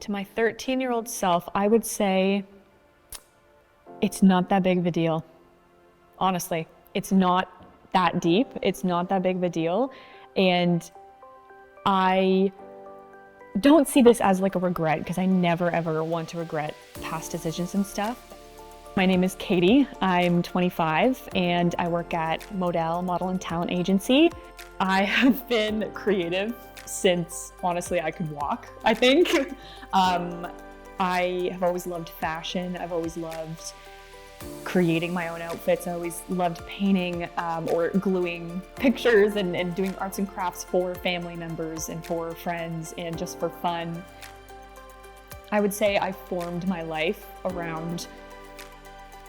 To my 13-year-old self, I would say it's not that big of a deal. Honestly, it's not that deep. It's not that big of a deal. And I don't see this as like a regret, because I never ever want to regret past decisions and stuff. My name is Katie. I'm 25 and I work at Model Model and Talent Agency. I have been creative since, honestly, I could walk, I think. I have always loved fashion. I've always loved creating my own outfits. I always loved painting or gluing pictures and doing arts and crafts for family members and for friends and just for fun. I would say I formed my life around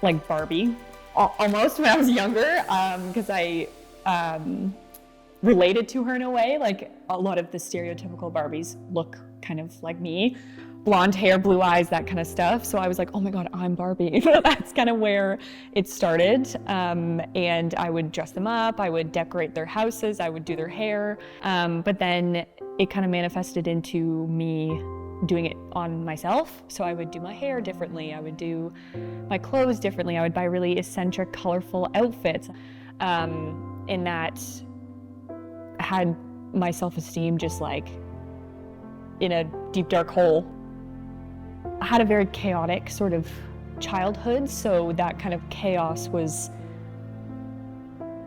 like Barbie, almost, when I was younger, because I related to her in a way. Like a lot of the stereotypical Barbies look kind of like me. Blonde hair, blue eyes, that kind of stuff. So I was like, oh my God, I'm Barbie. That's kind of where it started. And I would dress them up, I would decorate their houses, I would do their hair. But then it kind of manifested into me doing it on myself. So I would do my hair differently, I would do my clothes differently, I would buy really eccentric, colorful outfits. In that, I had my self-esteem just like in a deep dark hole. I had a very chaotic sort of childhood, so that kind of chaos was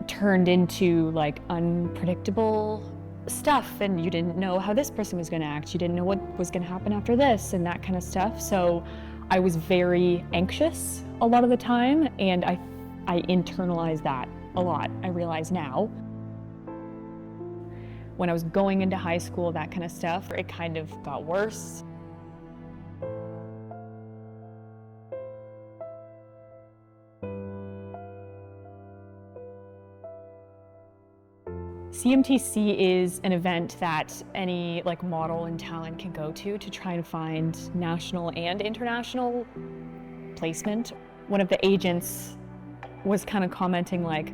turned into like unpredictable stuff, and you didn't know how this person was going to act, you didn't know what was going to happen after this and that kind of stuff. So I was very anxious a lot of the time, and I internalized that a lot, I realize now. When I was going into high school, that kind of stuff, it kind of got worse. CMTC is an event that any like model and talent can go to try and find national and international placement. One of the agents was kind of commenting like,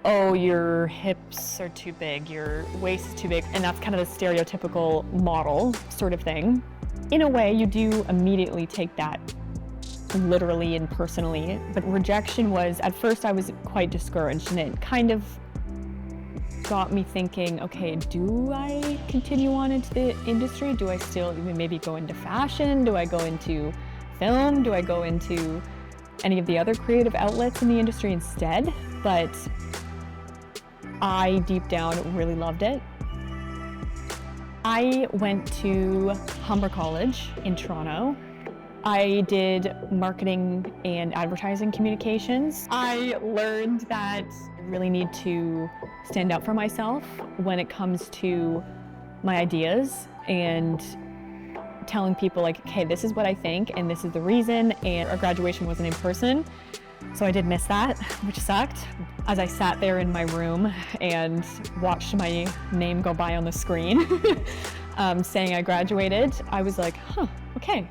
oh, your hips are too big, your waist is too big, and that's kind of the stereotypical model sort of thing. In a way, you do immediately take that literally and personally, but rejection was, at first I was quite discouraged, and it kind of got me thinking, okay, do I continue on into the industry? Do I still even maybe go into fashion? Do I go into film? Do I go into any of the other creative outlets in the industry instead? But I deep down really loved it. I went to Humber College in Toronto. I did marketing and advertising communications. I learned that I really need to stand up for myself when it comes to my ideas and telling people like, okay, this is what I think and this is the reason. And our graduation wasn't in person, so I did miss that, which sucked. As I sat there in my room and watched my name go by on the screen saying I graduated, I was like, huh, okay.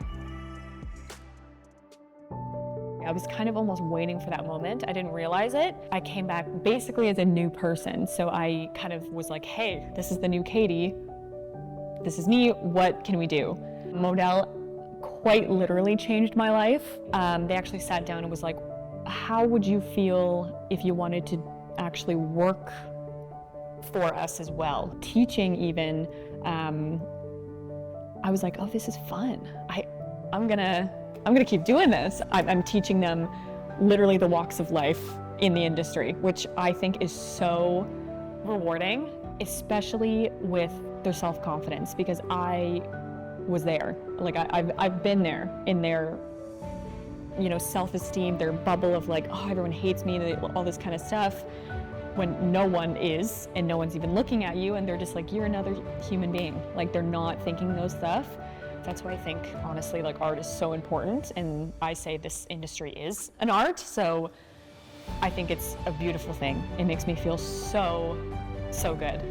I was kind of almost waiting for that moment. I didn't realize it. I came back basically as a new person. So I kind of was like, hey, this is the new Katie. This is me. What can we do? Model quite literally changed my life. They actually sat down and was like, how would you feel if you wanted to actually work for us as well? Teaching even, I was like, oh, this is fun. I'm gonna keep doing this. I'm teaching them literally the walks of life in the industry, which I think is so rewarding, especially with their self-confidence, because I was there. Like I've been there in their, you know, self-esteem, their bubble of like, oh, everyone hates me, all this kind of stuff, when no one is, and no one's even looking at you, and they're just like, you're another human being. Like, they're not thinking those stuff. That's why I think, honestly, like, art is so important, and I say this industry is an art, so I think it's a beautiful thing. It makes me feel so, so good.